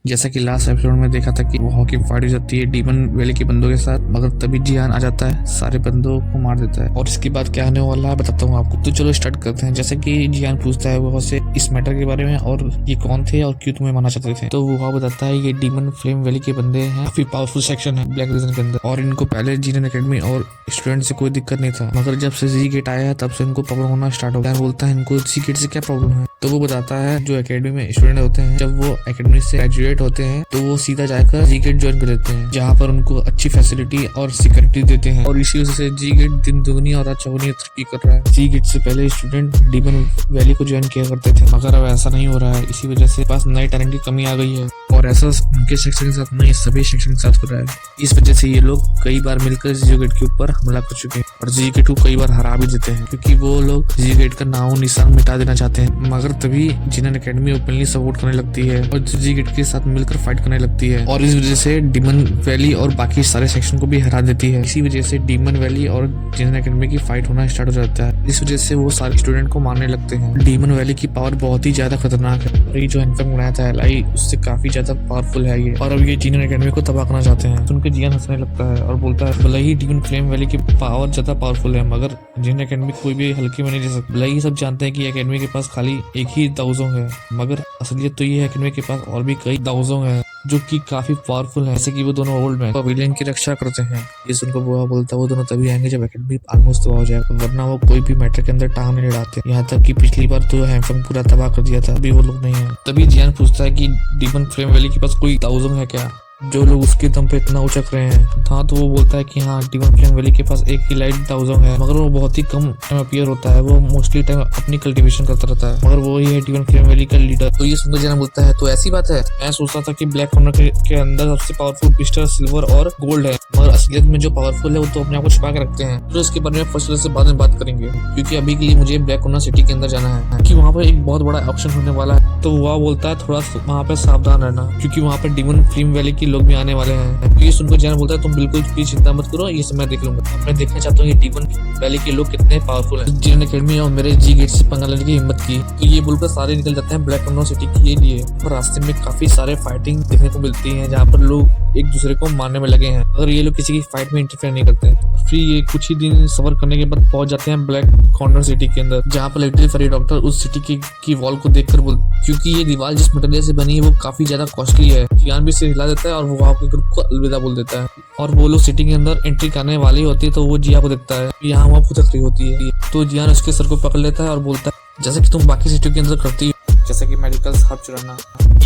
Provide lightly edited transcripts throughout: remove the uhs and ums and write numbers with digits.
जैसा कि last episode में देखा था कि वो हॉकी फाइट हो जाती है डीमन वैली के बंदों के साथ, मगर तभी जियान आ जाता है, सारे बंदों को मार देता है। और इसके बाद क्या होने वाला है बताता हूँ आपको। तो चलो स्टार्ट करते हैं। जैसे कि जियान पूछता है वो से इस मैटर के बारे में और ये कौन थे और क्यों तुम्हें मारना चाहते थे। तो वो बताता है ये डीमन फ्लेम वैली के बंदे हैं, काफी पावरफुल सेक्शन है ब्लैक रीजन के अंदर, और इनको पहले जीनन एकेडमी और स्टूडेंट से कोई दिक्कत नहीं था, मगर जब से जी गेट आया है तब से इनको प्रॉब्लम होना स्टार्ट हो गया। बोलता है इनको जी गेट से क्या प्रॉब्लम है। तो वो बताता है जो एकेडमी में स्टूडेंट होते हैं जब वो एकेडमी से ग्रेजुएट होते हैं तो वो सीधा जाकर जी गेट ज्वाइन कर लेते हैं, जहाँ पर उनको अच्छी फैसिलिटी और सिक्योरिटी देते हैं, और इसी वजह से जी गेट दिन दुगनी और रात चौगुनी तरक्की कर रहा है। जी गेट से पहले स्टूडेंट डीमन वैली को ज्वाइन किया करते थे, मगर अब ऐसा नहीं हो रहा है। इसी वजह से पास नए टैलेंट की कमी आ गई है, और ऐसा उनके सेक्शन के साथ नहीं सभी सेक्शन के साथ हो रहा है। इस वजह से ये लोग कई बार मिलकर जी गेट के ऊपर हमला कर चुके हैं और जी गेट को कई बार हरा भी देते हैं, क्योंकि वो लोग जी गेट का नामो निशान मिटा देना चाहते हैं। मगर तभी जिनन एकेडमी ओपनली सपोर्ट करने लगती है और जी गेट के साथ मिलकर फाइट करने लगती है, और इस वजह से डीमन वैली और बाकी सारे सेक्शन को भी हरा देती है। इसी वजह से डीमन वैली और जिनन एकेडमी की फाइट होना स्टार्ट हो जाता है। इस वजह से वो सारे स्टूडेंट को मारने लगते हैं। डीमन वैली की पावर बहुत ही ज्यादा खतरनाक है, और ये जो हैंडपंप बनाया था एलाई उससे काफी ज्यादा पावरफुल है ये, और अब ये जिनन एकेडमी को तबाह करना चाहते हैं। सुनकर जियान हंसने लगता है और बोलता है भले ही डीमन फ्लेम वैली की पावर ज्यादा पावरफुल है, मगर जिनन एकेडमी कोई भी हल्की में नहीं ले सकता। भले ही सब जानते हैं कि एकेडमी के पास खाली एक ही दाउजोंग है, मगर असलियत तो ये एकेडमी के पास और भी कई दाउजोंग है जो कि काफी पावरफुल है, जैसे कि वो दोनों ओल्ड मैन पवेलियन की रक्षा करते हैं। ये सुनकर बुआ बोलता है वो दोनों तभी आएंगे जब एकेडमी ऑलमोस्ट तबाह हो जाएगा, वरना वो कोई भी मैटर के अंदर टांग नहीं लड़ाते। यहाँ तक कि पिछली बार तो हैंडपंप पूरा तबाह कर दिया था, अभी वो लोग नहीं है। तभी जियान पूछता है कि डीमन फ्लेम वैली के पास कोई दाउजोंग है क्या, जो लोग उसके दम पे इतना उचक रहे हैं। हाँ, तो वो बोलता है कि हाँ डीमन फ्लेम वैली के पास एक ही लाइट दाउजोंग है, मगर वो बहुत ही कम टाइम अपीयर होता है, वो मोस्टली टाइम अपनी कल्टीवेशन करता रहता है, मगर वो ही है डीमन फ्लेम वैली का लीडर। तो ये सुनकर जियान बोलता है तो ऐसी बात है, मैं सोचता था कि ब्लैक कॉर्नर के अंदर सबसे पावरफुल पिस्टल सिल्वर और गोल्ड है, मगर असलियत में जो पावरफुल है वो तो अपने आप को छुपा के रखते हैं। तो इसके बारे में फर्स्ट से बाद में बात करेंगे, क्योंकि अभी के लिए मुझे ब्लैक कॉर्नर सिटी के अंदर जाना है, कि वहाँ पर एक बहुत बड़ा ऑप्शन होने वाला है। तो वह बोलता है थोड़ा वहाँ पे सावधान रहना, क्योंकि वहाँ पे डीमन फ्लेम वैली के लोग भी आने वाले हैं। तो ये सुनकर जियान बोलता है तुम बिल्कुल भी चिंता मत करो, ये सब मैं देख लूंगा। मैं देखना चाहता हूँ ये डीमन वैली के लोग कितने पावरफुल हैं। जिनन एकेडमी और मेरे जी गेट से पंगा लेने की हिम्मत की। तो ये बोलकर सारे निकल जाते हैं ब्लैक कॉर्नर सिटी के लिए, और रास्ते में काफी सारे फाइटिंग देखने को मिलती है, जहाँ पर लोग एक दूसरे को मारने में लगे हैं, अगर ये लोग किसी की फाइट में इंटरफेयर नहीं करते। फिर ये कुछ ही दिन सफर करने के बाद पहुंच जाते हैं ब्लैक कॉर्नर सिटी के अंदर, जहाँ पर लिटिल फेरी डॉक्टर उस सिटी की वॉल को देखकर बोलते, क्योंकि ये दीवार जिस मटेरियल से बनी है वो काफी ज्यादा कॉस्टली है। जियान भी इसे हिला देता है और वो वहाँ के ग्रुप को अलविदा बोल देता है, और वो लोग सिटी के अंदर एंट्री करने वाली होती है। तो वो जिया को देखता है, यहाँ वहाँ फुदकती होती है, तो जियान उसके सर को पकड़ लेता है और बोलता है जैसे कि तुम बाकी सिटी के अंदर करती हो, जैसे कि मेडिकल हब चुराना,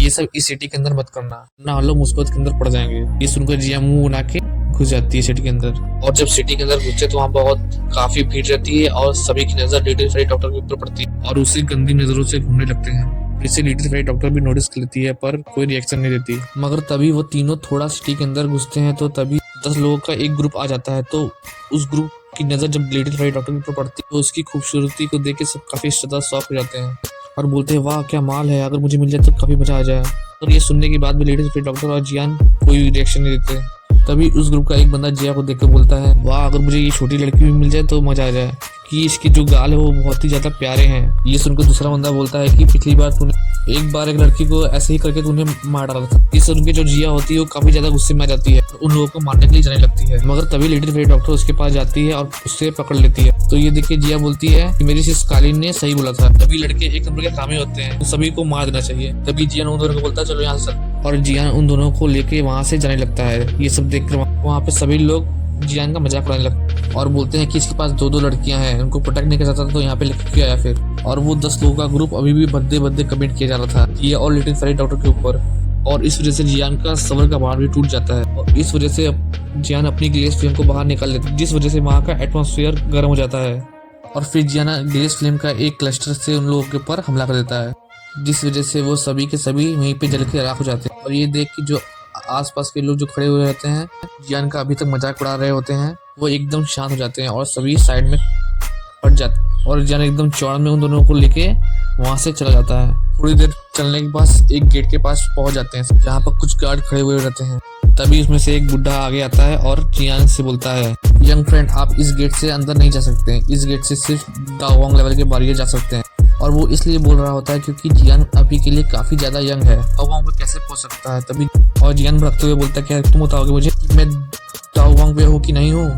ये सब इस सिटी के अंदर मत करना, ना हम लोग मुसीबत के अंदर पड़ जाएंगे। ये सुनकर जिया मुंह बना के घुस जाती है सिटी के अंदर, और जब सिटी के अंदर घुसते तो वहाँ बहुत काफी भीड़ रहती है, और सभी की नजर लिटिल फेरी डॉक्टर के ऊपर पड़ती है, और उसे गंदी नजरों से घूमने लगते हैं। इसे लिटिल फेरी डॉक्टर भी नोटिस कर लेती है, पर कोई रिएक्शन नहीं देती। मगर तभी वो तीनों थोड़ा सिटी के अंदर घुसते हैं, तो तभी 10 लोगों का एक ग्रुप आ जाता है। तो उस ग्रुप की नजर जब लिटिल फेरी डॉक्टर के ऊपर पड़ती है तो उसकी खूबसूरती को देख के सब काफी ज्यादा शॉक हो जाते हैं, और बोलते हैं वाह क्या माल है, अगर मुझे मिल जाए तो काफी मजा आ जाए। और ये सुनने के बाद भी लिटिल फेरी डॉक्टर और जियान कोई रिएक्शन नहीं देते। तभी उस ग्रुप का एक बंदा जिया को देखकर बोलता है वाह अगर मुझे ये छोटी लड़की भी मिल जाए तो मजा आ जाए, कि इसके जो गाल है वो बहुत ही ज्यादा प्यारे हैं। ये सुनकर दूसरा बंदा बोलता है कि पिछली बार तूने एक बार एक लड़की को ऐसे ही करके तूने मार डाला था। ये सुन के जो जिया होती है वो काफी ज्यादा गुस्से में आ जाती है, उन लोगों को मारने के लिए जाने लगती है, मगर तभी लिटिल फेरी डॉक्टर उसके पास जाती है और उससे पकड़ लेती है। तो ये देख के जिया बोलती है कि मेरी सिस कालीन ने सही बोला था, तभी लड़के एक नंबर के कामे होते हैं, तो सभी को मार देना चाहिए। तभी जियान उन दोनों को बोलता है चलो यहाँ से, और जियान उन दोनों को लेके वहां से जाने लगता है। ये सब देखकर वहाँ पे सभी लोग जियान का मजाक उड़ाने लगते और बोलते हैं कि इसके पास 2 लड़कियां हैं, उनको प्रोटेक्ट नहीं कर सकता तो यहाँ पे लेके क्यों आया फिर। और वो 10 लोगों का ग्रुप अभी भी भद्दे कमेंट किया जा रहा था ये और लिटिल फेरी डॉक्टर के ऊपर, और इस वजह से जियान का सबर का बाढ़ भी टूट जाता है, और इस वजह से जियान अपनी ग्लेस फ्लेम को बाहर निकाल लेता है, जिस वजह से वहाँ का एटमॉस्फेयर गर्म हो जाता है, और फिर जियान ग्लेस फ्लेम का एक क्लस्टर से उन लोगों के ऊपर हमला कर देता है, जिस वजह से वो सभी के सभी वहीं पे जल के राख हो जाते हैं। और ये देख के जो आसपास के लोग जो खड़े हुए रहते हैं जियान का अभी तक मजाक उड़ा रहे होते हैं, वो एकदम शांत हो जाते हैं और सभी साइड में पड़ जाते हैं, और जियान एकदम चौड़ में उन दोनों को लेके वहां से चला जाता है। थोड़ी देर चलने के बाद एक गेट के पास पहुंच जाते हैं, जहाँ पर कुछ गार्ड खड़े हुए रहते हैं। तभी उसमें से एक बुढ़ा आगे आता है और जियान से बोलता है यंग फ्रेंड आप इस गेट से अंदर नहीं जा सकते, इस गेट से सिर्फ दाओवांग लेवल के बाहर जा सकते हैं। और वो इसलिए बोल रहा होता है क्योंकि जियान अभी के लिए काफी ज्यादा यंग है और वहाँ पे कैसे पहुंच सकता है तभी। और जियान भड़कते हुए बोलता है क्या तुम बताओगे मुझे कि मैं दाओवांग पे हूँ कि नहीं हूँ,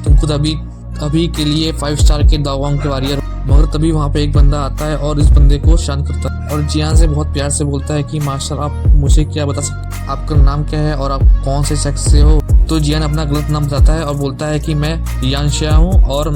तुम खुद अभी के लिए 5 स्टार के दाओवांग के वॉरियर। मगर तभी वहाँ पे एक बंदा आता है और इस बंदे को शांत करता है और जियान से बहुत प्यार से बोलता है कि मास्टर आप मुझे क्या बता सकते, आपका नाम क्या है और आप कौन से सेक्स से हो। तो जियान अपना गलत नाम बताता है और बोलता है कि मैं यानशिया हूँ और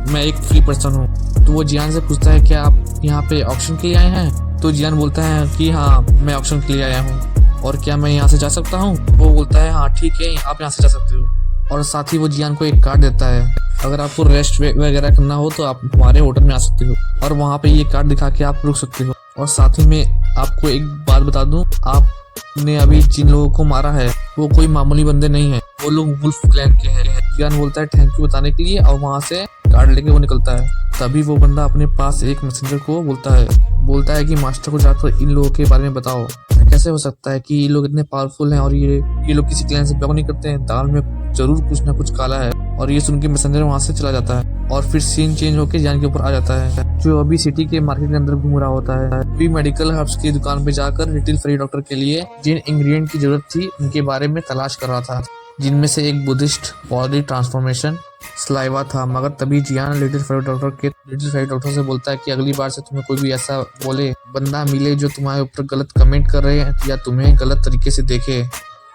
मैं एक फ्री पर्सन हूँ। तो वो जियान से पूछता है क्या आप यहाँ पे ऑक्शन के लिए आए हैं। तो जियान बोलता है कि हाँ मैं ऑक्शन के लिए आया हूँ और क्या मैं यहाँ से जा सकता हूँ। वो बोलता है हाँ ठीक है आप यहाँ से जा सकते हो। और साथ ही वो जियान को एक कार्ड देता है, अगर आपको रेस्ट वगैरह करना हो तो आप हमारे होटल में आ सकते हो और वहाँ पे ये कार्ड दिखा के आप रुक सकते हो। और साथ ही में आपको एक बात बता दूं, आपने अभी जिन लोगों को मारा है वो कोई मामूली बंदे नहीं है, वो लोग वुल्फ क्लैन के हैं। जियान बोलता है थैंक यू बताने के लिए और वहाँ से कार्ड लेके वो निकलता है। तभी वो बंदा अपने पास एक मैसेंजर को बोलता है कि मास्टर को जाकर इन लोगों के बारे में बताओ, कैसे हो सकता है कि ये लोग इतने पावरफुल हैं और ये लोग किसी क्लैन से बिलोंग नहीं करते हैं, दाल में जरूर कुछ ना कुछ काला है। और ये सुन के मैसेंजर वहाँ से चला जाता है और फिर सीन चेंज होकर जियान के ऊपर आ जाता है जो अभी सिटी के मार्केट के अंदर घूम रहा होता है। अभी मेडिकल हर्ब्स की दुकान पे जाकर लिटिल फेरी डॉक्टर के लिए जिन इंग्रेडिएंट की जरूरत थी उनके बारे में तलाश कर रहा था, जिनमें से एक बुद्धिस्ट बॉडी ट्रांसफॉर्मेशन स्लाइवा था। मगर तभी जियान लिटिल फेरी डॉक्टर से बोलता है कि अगली बार से तुम्हें कोई भी ऐसा बोले बंदा मिले जो तुम्हारे ऊपर गलत कमेंट कर रहे हैं या तुम्हें गलत तरीके से देखे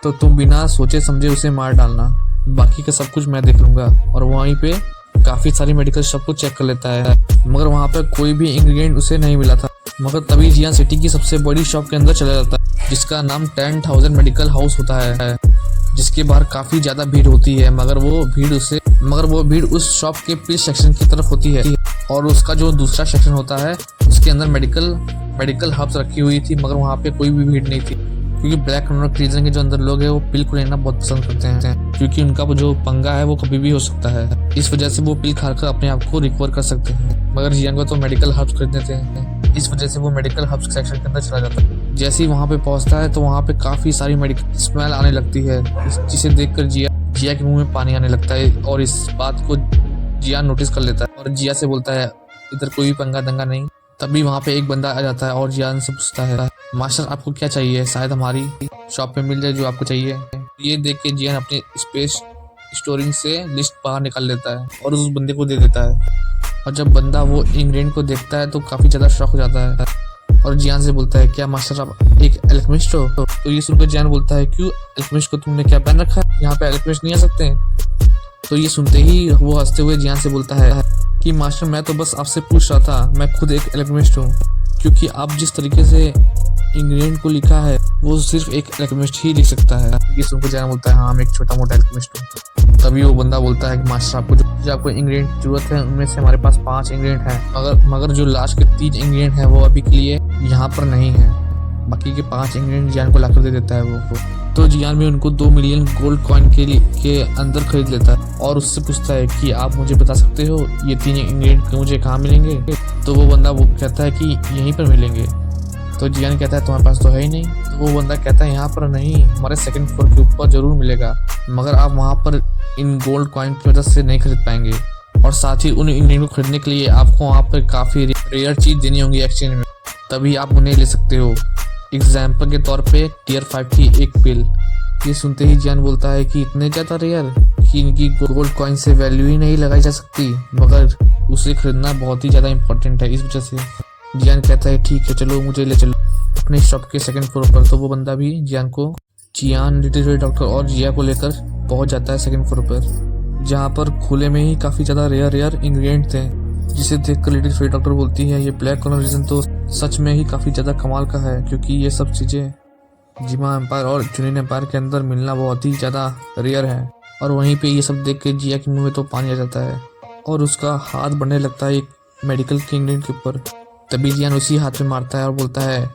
तो तुम बिना सोचे समझे उसे मार डालना, बाकी का सब कुछ मैं देख लूंगा। और वहीं पे काफी सारी मेडिकल शॉप को चेक कर लेता है मगर वहाँ पे कोई भी इंग्रेडिएंट उसे नहीं मिला था। मगर तभी जियान सिटी की सबसे बड़ी शॉप के अंदर चला जाता है जिसका नाम 10,000 मेडिकल हाउस होता है, जिसके बाहर काफी ज्यादा भीड़ होती है। मगर वो भीड़ उस शॉप के पिल सेक्शन की तरफ होती है और उसका जो दूसरा सेक्शन होता है उसके अंदर मेडिकल हब्स रखी हुई थी। मगर वहाँ पे कोई भी भीड़ नहीं थी क्योंकि ब्लैक रीजन के जो अंदर लोग हैं वो पिल को लेना बहुत पसंद करते हैं क्योंकि उनका जो पंगा है वो कभी भी हो सकता है। इस वजह से वो पिल खाकर अपने आप को रिकवर कर सकते हैं। मगर जियान को तो मेडिकल हब्स खरीदने थे, इस वजह से वो मेडिकल हब्स सेक्शन के अंदर चला जाता है। जैसे ही वहाँ पे पहुँचता है तो वहाँ पे काफी सारी मेडिकल स्मेल आने लगती है जिसे देखकर जिया के मुंह में पानी आने लगता है और इस बात को जियान नोटिस कर लेता है और जिया से बोलता है इधर कोई भी पंगा दंगा नहीं। तभी वहाँ पे एक बंदा आ जाता है और जियान से पूछता है मास्टर आपको क्या चाहिए, शायद हमारी शॉप पे मिल जाए जो आपको चाहिए। ये देख के जियान अपने स्पेस स्टोरिंग से लिस्ट बाहर निकाल लेता है और उस बंदे को दे देता है। और जब बंदा वो इंग्रेडिएंट को देखता है तो काफी ज्यादा शॉक हो जाता है और जियान से बोलता है क्या मास्टर आप एक एल्केमिस्ट हो। तो ये सुनकर जियान बोलता है क्यों एल्केमिस्ट को तुमने क्या पहन रखा है, यहाँ पे एल्केमिस्ट नहीं आ सकते। तो ये सुनते ही वो हंसते हुए जियान से बोलता है कि मास्टर मैं तो बस आपसे पूछ रहा था, मैं खुद एक एल्केमिस्ट हूँ क्योंकि आप जिस तरीके से इंग्रेडिएंट को लिखा है वो सिर्फ एक एल्केमिस्ट ही लिख सकता है। ये सुनकर जियान बोलता है हाँ मैं एक छोटा मोटा एल्केमिस्ट हूँ। तभी वो बंदा बोलता है कि मास्टर आपको इंग्रेडिएंट की जरूरत है उनमें से हमारे पास 5 इंग्रेडिएंट है मगर जो लास्ट के 3 इंग्रेडिएंट है वो अभी के लिए यहाँ पर नहीं है, बाकी के 5 इंग्रेडिएंट जियान को लाकर दे देता है वो। तो जियान भी उनको 2 मिलियन गोल्ड कॉइन के अंदर खरीद लेता है और उससे पूछता है कि आप मुझे बता सकते हो ये 3 इंग्रेडिएंट मुझे कहाँ मिलेंगे। तो वो बंदा वो कहता है कि यहीं पर मिलेंगे। तो जियान कहता है तुम्हारे पास तो है ही नहीं। तो वो बंदा कहता है यहाँ पर नहीं, हमारे 2nd फ्लोर के ऊपर जरूर मिलेगा मगर आप वहाँ पर इन गोल्ड कॉइन की वजह से नहीं खरीद पाएंगे और साथ ही उन इंग्रेडिएंट को खरीदने के लिए आपको वहाँ पर काफी रेयर चीज देनी होगी एक्सचेंज में, तभी आप उन्हें ले सकते हो। एग्जाम्पल के तौर पे टियर 5 की एक पिल। ये सुनते ही जियान बोलता है कि इतने ज्यादा रेयर कि इनकी गोल्ड कॉइन से वैल्यू ही नहीं लगाई जा सकती मगर उसे खरीदना बहुत ही ज्यादा इंपॉर्टेंट है। इस वजह से जियान कहता है ठीक है चलो मुझे ले चलो अपने शॉप के 2nd फ्लोर पर। तो वो बंदा भी जियान लिटिल फेरी डॉक्टर और जिया को लेकर पहुंच जाता है 2nd फ्लोर पर जहाँ पर खुले में ही काफी ज्यादा रेयर इंग्रेडिएंट थे जिसे देखकर लिटिल फेरी डॉक्टर बोलती है ये ब्लैक कॉर्नर रीजन तो सच में ही काफी ज्यादा कमाल का है क्योंकि ये सब चीजें जिमा एम्पायर और जुनिन एम्पायर के अंदर मिलना बहुत ही ज्यादा रेयर है। और वहीं पे ये सब देख के जिया के मुंह में तो पानी आ जाता है और उसका हाथ बढ़ने लगता है एक मेडिकल के इंग्रेडिएंट के ऊपर। तभी जियान उसी हाथ में मारता है और बोलता है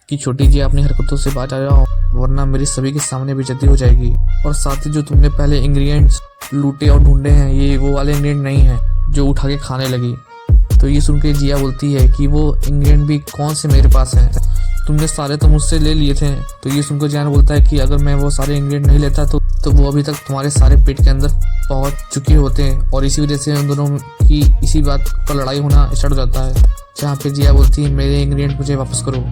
कि छोटी जिया अपनी हरकतों से बाज आ जाओ वरना मेरी सभी के सामने बेइज्जती हो जाएगी। और साथ ही जो तुमने पहले इंग्रेडिएंट्स लूटे और ढूंढे हैं ये वो वाले इंग्रेडिएंट नहीं है जो उठा के खाने लगी। तो ये सुन के जिया बोलती है कि वो इंग्रेडिएंट भी कौन से मेरे पास हैं, तुमने सारे तो मुझसे ले लिए थे। तो ये सुनकर जियान बोलता है कि अगर मैं वो सारे इंग्रेडिएंट नहीं लेता तो तो वो अभी तक तुम्हारे सारे पेट के अंदर पहुंच चुके होते हैं और इसी वजह से उन दोनों की इसी बात पर लड़ाई होना स्टार्ट हो जाता है, जहाँ पे जिया बोलती है मेरे इंग्रेडिएंट मुझे वापस करो।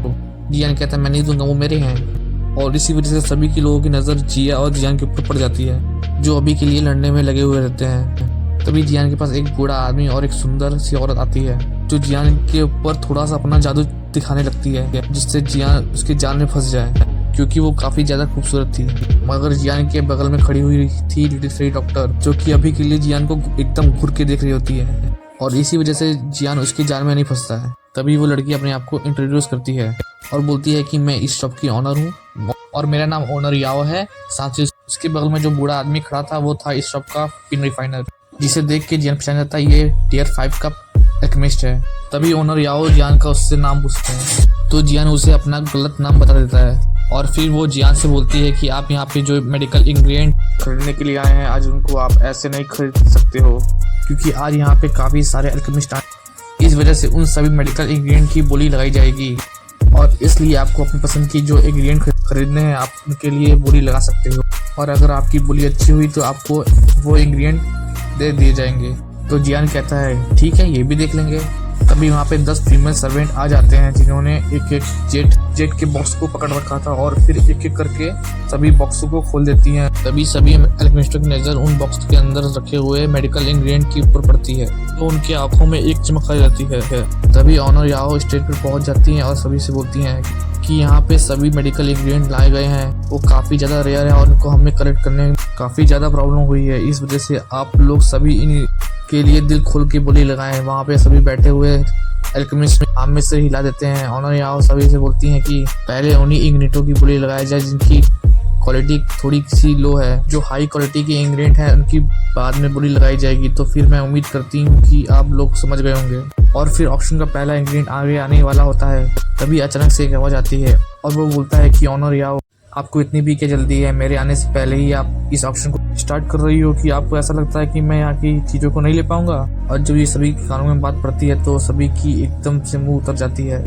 जियान कहता है मैं नहीं दूंगा, वो मेरे हैं। और इसी वजह से सभी की लोगों की नज़र जिया और जियान के ऊपर पड़ जाती है, जो अभी के लिए लड़ने में लगे हुए रहते हैं। तभी जियान के पास एक बूढ़ा आदमी और एक सुंदर सी औरत आती है, जो जियान के ऊपर थोड़ा सा अपना जादू दिखाने लगती है, जिससे जियान उसकी जान में फंस जाए, क्योंकि वो काफी ज्यादा खूबसूरत थी। मगर जियान के बगल में खड़ी हुई थी लिटिल डॉक्टर, जो कि अभी के लिए जियान को एकदम घूर के देख रही होती है, और इसी वजह से जियान उसकी जान में नहीं फंसता है। तभी वो लड़की अपने आप को इंट्रोड्यूस करती है और बोलती है कि मैं इस शॉप की ऑनर हूँ और मेरा नाम ओनर याओ है। साथ ही उसके बगल में जो बूढ़ा आदमी खड़ा था वो था इस शॉप का पिन रिफाइनर, जिसे देख के जियान पहचान जाता है ये टियर 5 का एल्केमिस्ट है। तभी ओनर याओ जियान का उससे नाम पूछते हैं, तो जियान उसे अपना गलत नाम बता देता है और फिर वो जियान से बोलती है कि आप यहाँ पे जो मेडिकल इंग्रेडिएंट खरीदने के लिए आए हैं, आज उनको आप ऐसे नहीं खरीद सकते हो, क्योंकि आज यहाँ पे काफी सारे एल्केमिस्ट आए। इस वजह से उन सभी मेडिकल इंग्रेडिएंट की बोली लगाई जाएगी और इसलिए आपको अपनी पसंद की जो इंग्रेडिएंट खरीदने हैं आप उनके लिए बोली लगा सकते हो, और अगर आपकी बोली अच्छी हुई तो आपको वो इंग्रेडिएंट दे दिए जाएंगे। तो जियान कहता है ठीक है, ये भी देख लेंगे। तभी वहाँ पे 10 फीमेल सर्वेंट आ जाते हैं, जिन्होंने एक एक जेट के बॉक्स को पकड़ रखा था और फिर एक एक करके सभी बॉक्सों को खोल देती हैं। तभी सभी एल्केमिस्टों की नजर उन बॉक्स के अंदर रखे हुए मेडिकल इंग्रेडिएंट के ऊपर पड़ती है, तो उनकी आंखों में एक चमक आ जाती है। तभी ऑनर याओ स्टेज पर पहुंच जाती हैं और सभी से बोलती हैं कि यहाँ पे सभी मेडिकल इंग्रेडिएंट लाए गए हैं, वो काफी ज्यादा रेयर है और उनको हमें कलेक्ट करने में काफी ज्यादा प्रॉब्लम हुई है। इस वजह से आप लोग सभी इन के लिए दिल खोल के बोली लगाएं। वहाँ पे सभी बैठे हुए एल्केमिस्ट आम में से हिला देते हैं। ऑनर याओ सभी से बोलती हैं कि पहले उन्हीं इंग्रेडिएंटों की बोली लगाई जाए जिनकी क्वालिटी थोड़ी सी लो है, जो हाई क्वालिटी के इंग्रेडिएंट हैं उनकी बाद में बोली लगाई जाएगी। तो फिर मैं उम्मीद करती हूँ कि आप लोग समझ गए होंगे। और फिर ऑप्शन का पहला इंग्रेडिएंट आगे आने वाला होता है। तभी अचानक से एक आवाज आती है और वो बोलता है कि ऑनर याओ आपको इतनी भी क्या जल्दी है, मेरे आने से पहले ही आप इस ऑप्शन को स्टार्ट कर रही हो कि आपको ऐसा लगता है कि मैं यहाँ की चीजों को नहीं ले पाऊंगा। और जब ये सभी कानों में बात पड़ती है तो सभी की एकदम से मुंह उतर जाती है।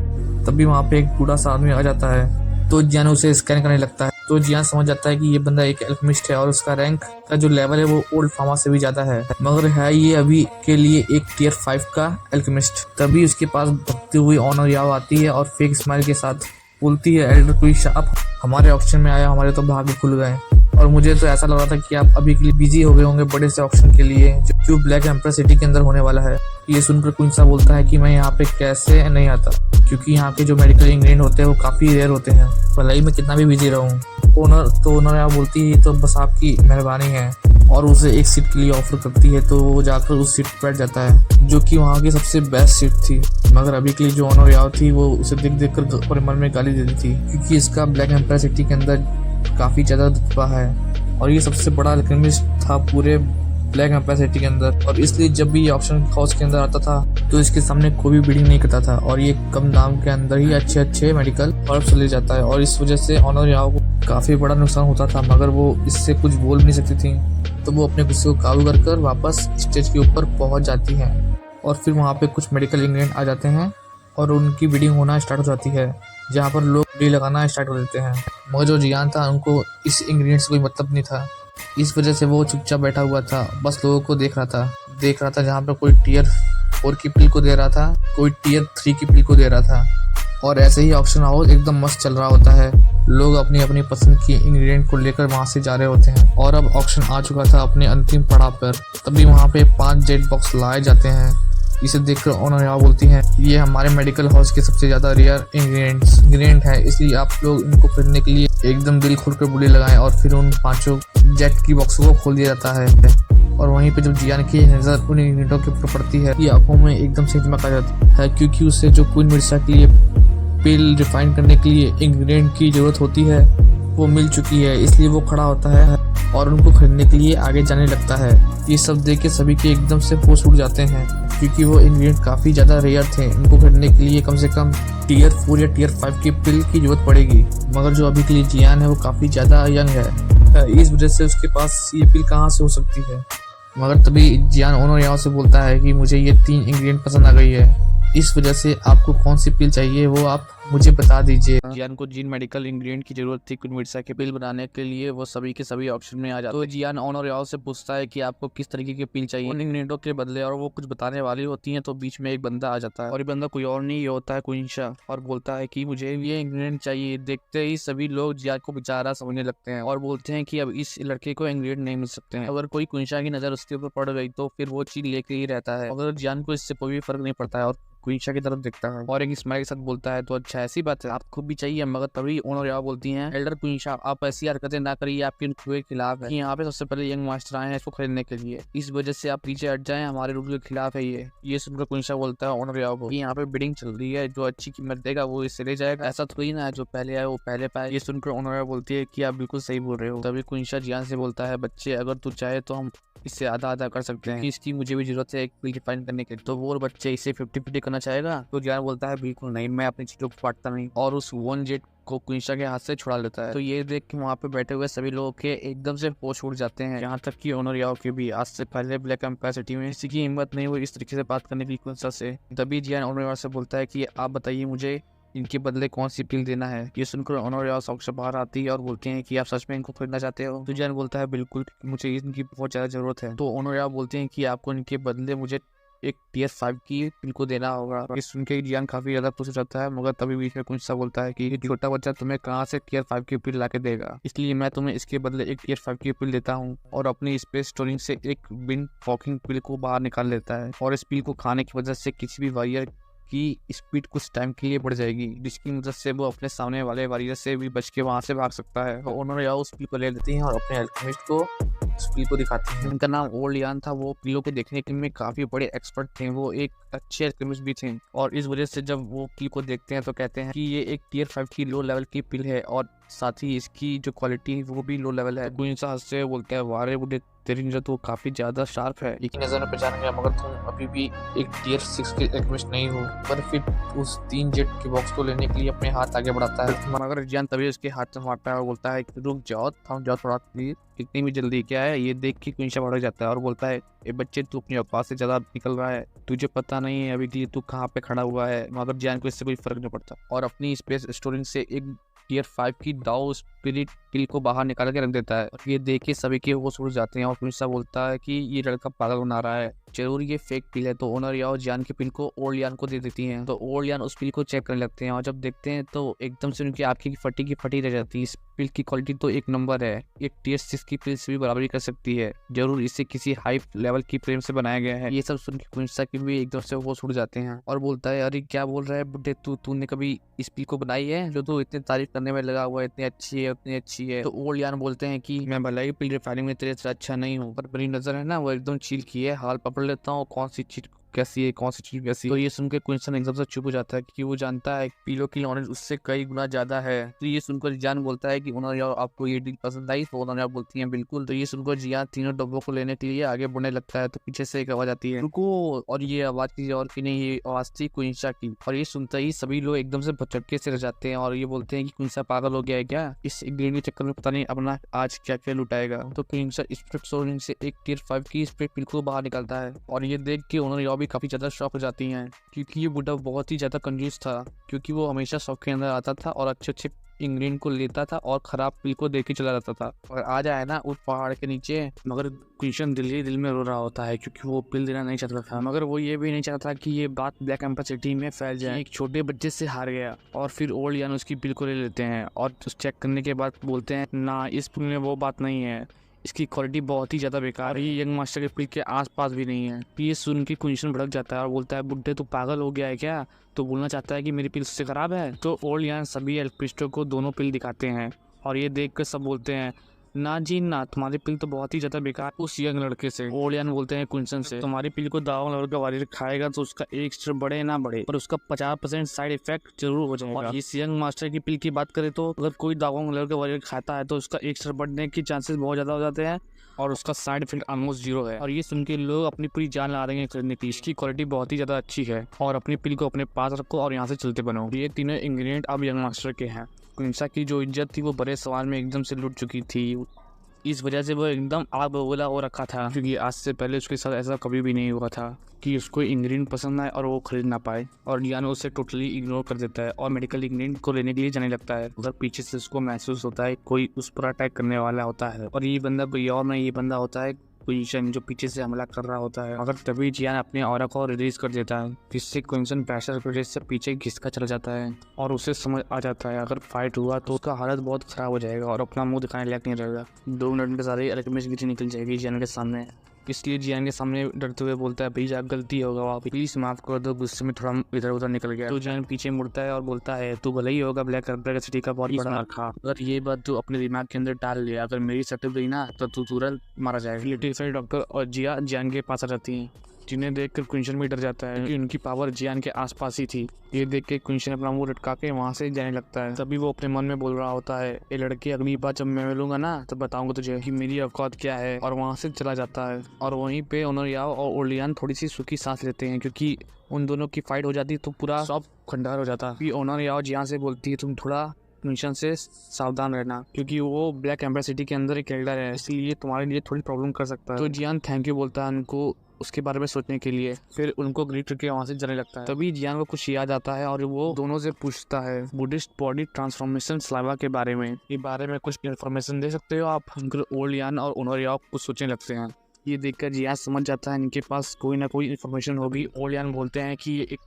तभी वहाँ पे एक बूढ़ा सा आदमी आ जाता है, तो जियान उसे स्कैन करने लगता है। तो जियान समझ जाता है कि ये बंदा एक एल्केमिस्ट है और उसका रैंक का जो लेवल है वो ओल्ड फार्मा से भी ज्यादा है, मगर है ये अभी के लिए एक टियर 5 का एल्केमिस्ट। तभी उसके पास भगती हुई ऑनर याओ आती है और फेक स्माइल के साथ बोलती है एल्डर क्विश आप हमारे ऑप्शन में आया, हमारे तो भाग्य खुल गए, और मुझे तो ऐसा लग रहा था कि आप अभी के लिए बिजी हो गए होंगे बड़े से ऑप्शन के लिए जो ब्लैक एम्पर सिटी के अंदर होने वाला है। ये सुनकर क्विंसा बोलता है कि मैं यहाँ पे कैसे नहीं आता, क्योंकि यहाँ के जो मेडिकल इंग्रेडिएंट होते हैं वो काफी रेयर होते हैं, भले ही मैं कितना भी बिजी रहूँ। ओनर यहाँ बोलती है तो बस आपकी मेहरबानी है, और उसे एक सीट के लिए ऑफर करती है। तो वो जाकर उस सीट पर बैठ जाता है, जो कि वहाँ की सबसे बेस्ट सीट थी। मगर अभी के लिए जो ऑनर याओ थी वो उसे देख कर अपने मन में गाली देती थी, क्योंकि इसका ब्लैक एम्पायर सिटी के अंदर काफी ज्यादा रुतबा है और ये सबसे बड़ा एल्केमिस्ट था पूरे ब्लैक एम्पायर सिटी के अंदर। और इसलिए जब भी ये ऑप्शन हाउस के अंदर आता था तो इसके सामने कोई भी बिडिंग नहीं करता था, और ये कम दाम के अंदर ही अच्छे मेडिकल हर्ब्स ले जाता है। और इस वजह से ऑनर याओ को काफी बड़ा नुकसान होता था, मगर वो इससे कुछ बोल भी नहीं सकती थी। तो वो अपने गुस्से को काबू कर वापस स्टेज के ऊपर पहुंच जाती हैं, और फिर वहाँ पे कुछ मेडिकल इंग्रेडिएंट आ जाते हैं और उनकी बिडिंग होना स्टार्ट हो जाती है, जहाँ पर लोग बिल लगाना स्टार्ट कर देते हैं। मगर जो जियान था उनको इस इंग्रेडिएंट से कोई मतलब नहीं था, इस वजह से वो चुपचाप बैठा हुआ था, बस लोगों को देख रहा था जहाँ पर कोई टियर 4 की पिल को दे रहा था, कोई टियर 3 की पिल को दे रहा था। और ऐसे ही ऑप्शन हाउस एकदम मस्त चल रहा होता है, लोग अपनी अपनी पसंद की इंग्रेडिएंट को लेकर वहां से जा रहे होते हैं, और अब ऑप्शन आ चुका था अपने अंतिम पड़ाव पर। तभी वहां पे 5 जेट बॉक्स लाए जाते हैं। इसे देखकर ऑनर याओ बोलती हैं ये हमारे मेडिकल हाउस के सबसे ज्यादा रेयर इंग्रेडिएंट है, इसलिए आप लोग इनको खरीदने के लिए एकदम दिल खोल कर बोली लगाएं। और फिर उन 5 जेट की बॉक्सों को खोल दिया जाता है, और वहीं पे जब जियान की नजर उन इंग्रेडिएंटों के ऊपर पड़ती है, ये आंखों में एकदम से चमक आ जाती है, क्योंकि उसे जो क्वीन मिर्सा के लिए पिल रिफाइन करने के लिए इंग्रेडिएंट की जरूरत होती है वो मिल चुकी है। इसलिए वो खड़ा होता है और उनको खरीदने के लिए आगे जाने लगता है। ये सब देख के सभी के एकदम से होश उड़ जाते हैं, क्योंकि वो इंग्रेडिएंट काफी ज्यादा रेयर थे। इनको खरीदने के लिए कम से कम टियर 4 या टियर 5 की पिल की जरूरत पड़ेगी, मगर जो अभी के लिए जियान है वो काफी ज्यादा यंग है, इस वजह से उसके पास ये पिल कहाँ से हो सकती है। मगर तभी जियान ओनर याओ से बोलता है कि मुझे ये 3 इंग्रेडिएंट पसंद आ गई है, इस वजह से आपको कौन सी पिल चाहिए वो आप मुझे बता दीजिए। जियान को जिन मेडिकल इंग्रेडिएंट की जरूरत थी क्विनविट्सा के पिल बनाने के लिए वो सभी के सभी ऑप्शन में आ जाते। तो जियान ऑन और याओ से पूछता है कि आपको किस तरीके के पिल चाहिए उन इंग्रेडिएंटों के बदले, और वो कुछ बताने वाली होती है तो बीच में एक बंदा आ जाता है, और ये बंदा कोई और नहीं, ये होता है क्विंशा, और बोलता है कि मुझे ये इंग्रेडिएंट चाहिए। देखते ही सभी लोग जियान को बेचारा समझने लगते हैं और बोलते हैं कि अब इस लड़के को इंग्रेडिएंट नहीं मिल सकते हैं। अगर कोई क्विंशा की नजर उसके ऊपर पड़ गई तो फिर वो चीज लेके ही रहता है। अगर जियान को इससे कोई भी फर्क नहीं पड़ता है और क्विंशा की तरफ देखता है और एक स्माइल के साथ बोलता है तो अच्छा ऐसी बात है, आपको भी चाहिए। मगर तभी ओनर याओ बोलती हैं, एल्डर क्विंशा आप ऐसी हरकतें ना करिए, आपके के खिलाफ है। यहाँ पे सबसे पहले यंग मास्टर आए हैं इसको खरीदने के लिए, इस वजह से आप पीछे हट जाएं, हमारे रूल के खिलाफ है ये सुनकर क्विंशा बोलता है ओनर याओ को, यहाँ पे बिडिंग चल रही है, जो अच्छी कीमत देगा वो इससे ले जाएगा, ऐसा थोड़ी ना है जो पहले आए वो पहले पाए। ये सुनकर ओनर याओ बोलती है कि आप बिल्कुल सही बोल रहे हो। तभी क्विंशा जियान से बोलता है, बच्चे अगर तू चाहे तो हम इससे आधा आधा कर सकते हैं, इसकी मुझे भी जरूरत है एक पिल डिफाइन करने के। तो वो बच्चे इसे 50-50 करना चाहेगा? तो जियान बोलता है बिल्कुल नहीं, मैं अपनी चीजों को काटता नहीं, और उस वन जेट को क्विंशा के हाथ से छुड़ा लेता है। तो ये देख के वहाँ पे बैठे हुए सभी लोगों के एकदम से होश उड़ जाते हैं, यहाँ तक कि ओनर याओ के भी। आज से पहले ब्लैक एम्पायर सिटी में किसी की हिम्मत नहीं हुई इस तरीके से बात करने की क्विंशा से। तभी जियान ओनर याओ से बोलता है कि आप बताइए मुझे इनके बदले कौन सी पिल देना है। ये सुनकर ओनर याओ शौक से बाहर आती है और बोलते हैं कि आप सच में इनको खरीदना चाहते हो? तो जियान बोलता है बिल्कुल, मुझे इनकी बहुत ज्यादा जरूरत है। तो ओनर याओ बोलते हैं कि आपको इनके बदले मुझे एक टीयर 5 की पिल को देना होगा। ये सुन के जियान काफी ज्यादा खुश हो जाता है, मगर तभी बीच में कुछ सा बोलता है कि छोटा बच्चा तुम्हें कहाँ से टीयर 5 की पिल लाके देगा, इसलिए मैं तुम्हें इसके बदले एक टीयर 5 की पिल देता हूँ। और अपनी स्पेस स्टोरिंग से एक बिन फॉकिंग पिल को बाहर निकाल लेता है, और इस पिल को खाने की वजह से किसी भी वॉरियर की स्पीड कुछ टाइम के लिए बढ़ जाएगी, जिसकी मदद से वो अपने सामने वाले वॉरियर से भी बच के वहां से भाग सकता है। तो ओनर याओ उस पिल को ले लेती हैं और अपने अल्केमिस्ट को उस पिल को दिखाते हैं। उनका नाम ओल्ड यान था, वो पिलों को देखने के में काफी बड़े एक्सपर्ट थे, वो एक अच्छे अल्केमिस्ट भी थे, और इस वजह से जब वो पिल को देखते हैं तो कहते हैं कि ये एक टीयर 5 की लो लेवल की पिल है, और साथ ही इसकी जो क्वालिटी है वो भी लो लेवल है। कोई इंसान हंसते हुए बोलता है, वारे बुढ़े तेरी नजर तो काफी ज्यादा शार्प है, एक नजर में पहचान गया, मगर तुम अभी भी एक टीयर 6 के एल्केमिस्ट नहीं हो। पर फिर उस 3 जेट के बॉक्स को लेने के लिए अपने हाथ आगे बढ़ाता है, मगर जियान तभी उसके हाथ से मारता है और बोलता है रुक जाओ, थम जाओ थोड़ा प्लीज, इतनी भी जल्दी क्या है? ये देख के क्विंशा भड़क जाता है और बोलता है, ए बच्चे तू अपनी औकात से ज्यादा निकल रहा है, तुझे पता नहीं है अभी के लिए तू कहाँ पे खड़ा हुआ है। मगर जियान को इससे कोई फर्क नहीं पड़ता, और अपनी स्पेस स्टोरिंग से एक टीयर 5 की दाओ स्पिरिट पिल को बाहर निकाल के रख देता है, और ये देख के सभी के होश उड़ जाते हैं, और क्विंशा बोलता है कि ये लड़का पागल बना रहा है, जरूर ये फेक पिल है। तो ओनर याओ जियान की पिल को ओल्ड यान को दे देती हैं। तो ओल्ड यान उस पिल को चेक करने लगते हैं, और जब देखते हैं तो एकदम से उनकी आंखें की फटी रह जाती है। इस पिल की क्वालिटी तो एक नंबर है, एक टीयर 6 की पिल से भी बराबरी कर सकती है, जरूर इसे किसी हाई लेवल की फ्रेम से बनाया गया है। ये सब सुन के क्विंशा की भी एकदम से होश उड़ जाते हैं, और बोलता है, अरे क्या बोल रहा है बुड्ढे, तूने कभी इस पिल को बनाई है जो तू इतनी तारीफ करने में लगा हुआ है, इतनी अच्छी है उतनी अच्छी है? तो ओल्ड यान बोलते हैं कि मैं भले ही पिल रिफाइनिंग में तेरे से अच्छा नहीं हूँ, पर मेरी नजर है ना वो एकदम चील की है, हाल पकड़ लेता हूँ कौन सी चीज कैसी है, कौन सी चीज कैसी। तो ये सुनकर क्विंसन एकदम से चुप हो जाता है, क्योंकि वो जानता है पिलो की नॉलेज उससे कई गुना ज्यादा है। तो ये सुनकर जियान बोलता है कि ओनर याओ आपको ये डील पसंद आई? तो ओनर याओ बोलती हैं बिल्कुल। तो ये सुनकर जियान तीनों डब्बों को लेने के लिए आगे बढ़ने लगता है, तो पीछे से एक आवाज आती है, रुको, और ये आवाज किसी और की नहीं, ये आवाज थी क्विंशा की। और ये सुनते ही सभी लोग एकदम से भचक्के से रह जाते हैं, और ये बोलते हैं कि क्विंशा पागल हो गया है क्या, इस इंग्रेडिएंट के चक्कर में पता नहीं अपना आज क्या क्या लुटाएगा। तो क्विंशा स्प्रिट सोनिंग से एक टीयर 5 की स्प्रिट पिल को बाहर निकालता है, और ये देख के ओनर याओ भी काफी ज्यादा शॉक हो जाती हैं, क्योंकि ये बुढ़ा बहुत ही ज्यादा कंजूस था, क्योंकि वो हमेशा शॉप के अंदर आता था और अच्छे अच्छे इंग्रेडिएंट को लेता था और खराब पिल को देख के चला जाता था, और आ जाए ना उस पहाड़ के नीचे। मगर क्विंशन दिल ही दिल में रो रहा होता है, क्योंकि वो पिल देना नहीं चाहता था, मगर वो ये भी नहीं चाहता कि ये बात ब्लैक एम्पायर सिटी में फैल जाए। एक छोटे बच्चे से हार गया, और फिर ओल्ड यान उसकी पिल को ले लेते हैं, और चेक करने के बाद बोलते हैं ना, इस पिल में वो बात नहीं है, इसकी क्वालिटी बहुत ही ज्यादा बेकार है, ये यंग मास्टर के पिल के आसपास भी नहीं है। ये सुन के क्विंशन भड़क जाता है और बोलता है, बुड्ढे तू पागल हो गया है क्या, तो बोलना चाहता है कि मेरी पिल उससे खराब है? तो ओल्ड यान सभी एल्क्रिस्टो को दोनों पिल दिखाते हैं, और ये देख कर सब बोलते हैं, ना जी ना, तुम्हारी पिल तो बहुत ही ज्यादा बेकार। उस यंग लड़के से ओल्ड यान बोलते हैं क्विंसन से, तुम्हारी पिल को दाव लेवल का वॉरियर खाएगा तो उसका एक स्तर बढ़े ना बढ़े, पर उसका 50% साइड इफेक्ट जरूर हो जाएगा। और इस यंग मास्टर की पिल की बात करें तो अगर कोई दाव लेवल का वॉरियर खाता है तो उसका एक स्तर बढ़ने के चांसेस बहुत ज्यादा हो जाते हैं, और उसका साइड इफेक्ट ऑलमोस्ट 0 है। और ये सुन के लोग अपनी पूरी जान ला रहे हैं खरीदने की, इसकी क्वालिटी बहुत ही ज्यादा अच्छी है, और अपनी पिल को अपने पास रखो और यहाँ से चलते बनो। ये तीनों इंग्रेडिएंट अब यंग मास्टर के हैं। क्विंशा की जो इज्जत थी वो बड़े सवाल में एकदम से लुट चुकी थी, इस वजह से वो एकदम आग बबूला हो रखा था, क्योंकि आज से पहले उसके साथ ऐसा कभी भी नहीं हुआ था कि उसको इंग्रेडिएंट पसंद आए और वो खरीद ना पाए, और जियान उसे टोटली इग्नोर कर देता है और मेडिकल इंग्रेडिएंट को लेने के लिए जाने लगता है। उधर पीछे से उसको महसूस होता है कोई उस पर अटैक करने वाला होता है, और ये बंदा कोई और नहीं, ये बंदा होता है क्विंसन, जो पीछे से हमला कर रहा होता है। मगर तभी जियान अपने ऑरा को रिलीज कर देता है, जिससे क्विंसन प्रेशर की वजह से पीछे घिसका चला जाता है और उसे समझ आ जाता है अगर फाइट हुआ तो उसका हालत बहुत खराब हो जाएगा और अपना मुंह दिखाने लायक नहीं रहेगा। 2 मिनट में सारी अल्केमिस्ट गिरी निकल जाएगी जियान के सामने। इसलिए जियान के सामने डरते हुए बोलता है, भैया गलती होगा, आप प्लीज माफ कर दो, गुस्से में थोड़ा इधर उधर निकल गया। तो जियान पीछे मुड़ता है और बोलता है, तू भले ही होगा ब्लैक सिटी का बहुत बड़ा रखा, अगर ये बात तू अपने दिमाग के अंदर डाल लिया, अगर मेरी सटक गई ना तो तू तुरंत मारा जाएगा। लिटिल फेयर डॉक्टर और जियान के पास आ जाती हैं, जिन्हें देखकर क्विंसन भी डर जाता है क्योंकि उनकी पावर जियान के आसपास ही थी। ये देख के क्विंसन अपना मुंह लटका के वहाँ से जाने लगता है। तभी वो अपने मन में बोल रहा होता है, ये लड़के अगली बार जब मैं मिलूंगा ना तो बताऊंगा तुझे कि मेरी औकात क्या है, और वहाँ से चला जाता है। और वहीं पे ओनोरियाओ और ओलियान थोड़ी सी सूखी सांस लेते हैं, क्योंकि उन दोनों की फाइट हो जाती तो पूरा सब खंडहर हो जाता। फिर ओनोरियाओ जियान से बोलती है, तुम थोड़ा क्विंसन से सावधान रहना, क्योंकि वो ब्लैक एम्बर सिटी के अंदर एक एल्डर है, इसलिए तुम्हारे लिए थोड़ी प्रॉब्लम कर सकता है। तो जियान थैंक यू बोलता है उनको उसके बारे में सोचने के लिए, फिर उनको ग्रीट करके वहाँ से जाने लगता है। तभी जियान को कुछ याद आता है और वो दोनों से पूछता है बुद्धिस्ट बॉडी ट्रांसफॉर्मेशन सलाइवा के बारे में, ये बारे में कुछ इन्फॉर्मेशन दे सकते हो आप। ओलियान और ओनोरियाओ कुछ सोचने लगते हैं। ये देखकर जियान समझ जाता है इनके पास कोई ना कोई इन्फॉर्मेशन होगी। ओलियान बोलते हैं कि ये एक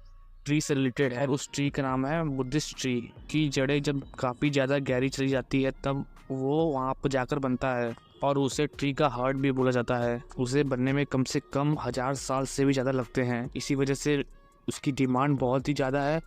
ट्री से रिलेटेड है, उस ट्री का नाम है बुद्धिस्ट ट्री, की जड़ें जब काफ़ी ज़्यादा गहरी चली जाती है तब वो वहाँ पर जाकर बनता है, और उसे ट्री का हार्ट भी बोला जाता है। उसे बनने में कम से कम 1000 साल से भी ज़्यादा लगते हैं। इसी वजह से उसकी डिमांड बहुत ही ज़्यादा है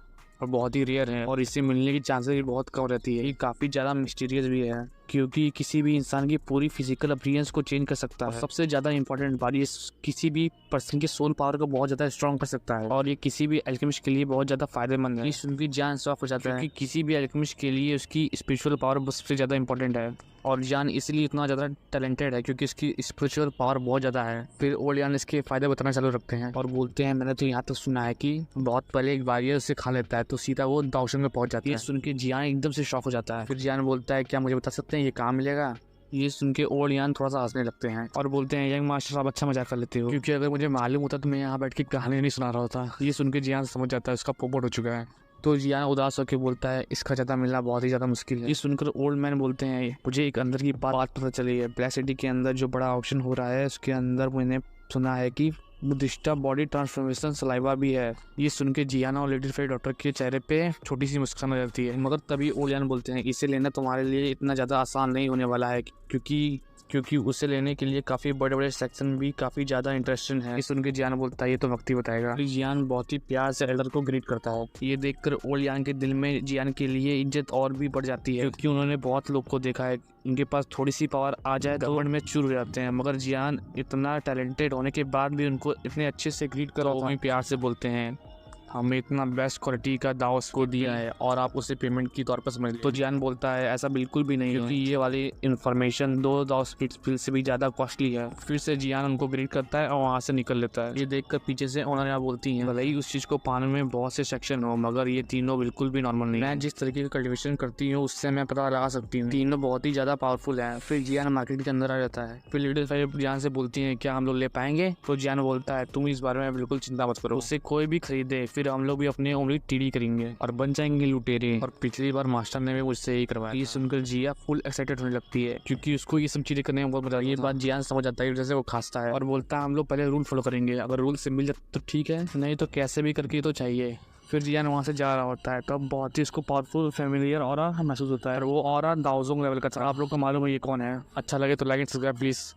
और बहुत ही रेयर है, और इसे मिलने की चांसेस भी बहुत कम रहती है। ये काफ़ी ज़्यादा मिस्टीरियस भी है, क्योंकि किसी भी इंसान की पूरी फिजिकल अपीयरेंस को चेंज कर सकता है। सबसे ज़्यादा इंपॉर्टेंट बात, ये किसी भी पर्सन की सोल पावर को बहुत ज़्यादा स्ट्रॉन्ग कर सकता है, और ये किसी भी एल्केमिस्ट के लिए बहुत ज़्यादा फायदेमंद है। उनकी जान साफ हो जाता है कि किसी भी एल्केमिस्ट के लिए उसकी स्पिरिचुअल पावर सबसे ज़्यादा इंपॉर्टेंट है, और जान इसलिए इतना ज़्यादा टैलेंटेड है क्योंकि इसकी स्पिरिचुअल पावर बहुत ज़्यादा है। फिर ओलियान इसके फ़ायदे बताना चालू रखते हैं और बोलते हैं, मैंने तो यहाँ तक सुना है कि बहुत पहले एक वारियर उसे खा लेता है तो सीधा वो दाउशन में पहुँच जाता है। ये सुन के जियान एकदम से शॉक हो जाता है। फिर जियान बोलता है, क्या मुझे बता सकते हैं ये कहाँ मिलेगा? ये सुन के ओलियान थोड़ा सा हंसने लगते हैं और बोलते हैं, यंग मास्टर साहब अच्छा मजाक कर लेते हो, क्योंकि अगर मुझे मालूम होता तो मैं यहाँ बैठ के कहानी नहीं सुना रहा होता। ये सुन के जियान समझ जाता है उसका पोपट हो चुका है। तो जियान उदास होकर बोलता है, इसका ज़्यादा मिलना बहुत ही ज़्यादा मुश्किल है। ये सुनकर ओल्ड मैन बोलते हैं, मुझे एक अंदर की बात पता चली है, ब्लैक सिटी के अंदर जो बड़ा ऑप्शन हो रहा है उसके अंदर मैंने सुना है कि बुद्धिस्ट बॉडी ट्रांसफॉर्मेशन सलाइवा भी है। ये सुन के जियान और लिटिल फेयर डॉक्टर के चेहरे पे छोटी सी मुस्कान आ जाती है, मगर तभी ओलियान बोलते हैं, इसे लेना तुम्हारे लिए इतना ज़्यादा आसान नहीं होने वाला है, क्योंकि उसे लेने के लिए काफ़ी बड़े बड़े सेक्शन भी काफ़ी ज़्यादा इंटरेस्टिंग है। इस उनके जियान बोलता है, ये तो वक्त ही बताएगा। जियान बहुत ही प्यार से एल्डर को ग्रीट करता है। ये देखकर ओलियान के दिल में जियान के लिए इज्जत और भी बढ़ जाती है, क्योंकि उन्होंने बहुत लोग को देखा है इनके पास थोड़ी सी पावर आ जाए तो में चूर हो जाते हैं, मगर जियान इतना टैलेंटेड होने के बाद भी उनको इतने अच्छे से ग्रीट करो, वहीं प्यार से बोलते हैं, हमें इतना बेस्ट क्वालिटी का दाव को दिया है और आप उसे पेमेंट की तौर पर समझ लीजिए। तो जियान बोलता है, ऐसा बिल्कुल भी नहीं, क्योंकि ये वाली इन्फॉर्मेशन 2 दाव स्पीड से भी ज़्यादा कॉस्टली है। फिर से जियान उनको ग्रीट करता है और वहाँ से निकल लेता है। ये देखकर पीछे से ओनरिया बोलती हैं, भले ही उस चीज़ को पाने में बहुत से सेक्शन हो, मगर ये तीनों बिल्कुल भी नॉर्मल नहीं। मैं जिस तरीके का कल्टिवेशन करती हूँ उससे मैं पता लगा सकती हूँ, तीनों बहुत ही ज़्यादा पावरफुल है। फिर जियान मार्केट के अंदर आ जाता है। फिर लिटिल फेयर जियान से बोलती है, क्या हम लोग ले पाएंगे? तो जियान बोलता है, तुम इस बारे में बिल्कुल चिंता मत करो, उससे कोई भी खरीदे फिर हम लोग भी अपने टीडी करेंगे और बन जाएंगे लुटेरे। और पिछली बार मास्टर ने भी मुझसे यही करवाया। ये सुनकर जिया फुल एक्साइटेड होने लगती है, क्योंकि उसको ये सब चीजें करने में बहुत मजा। ये बात जियान समझ जाता है, जैसे वो खासता है और बोलता है, हम लोग पहले रूल फॉलो करेंगे, अगर रूल से मिल जाए तो ठीक है, नहीं तो कैसे भी करके तो चाहिए। फिर जियान वहाँ से जा रहा होता है तब बहुत ही उसको पावरफुल फेमिलियर ऑरा महसूस होता है, और वो ऑरा 1000 लेवल का था। आप लोग को मालूम है ये कौन है? अच्छा लगे तो लाइक एंड सब्सक्राइब प्लीज।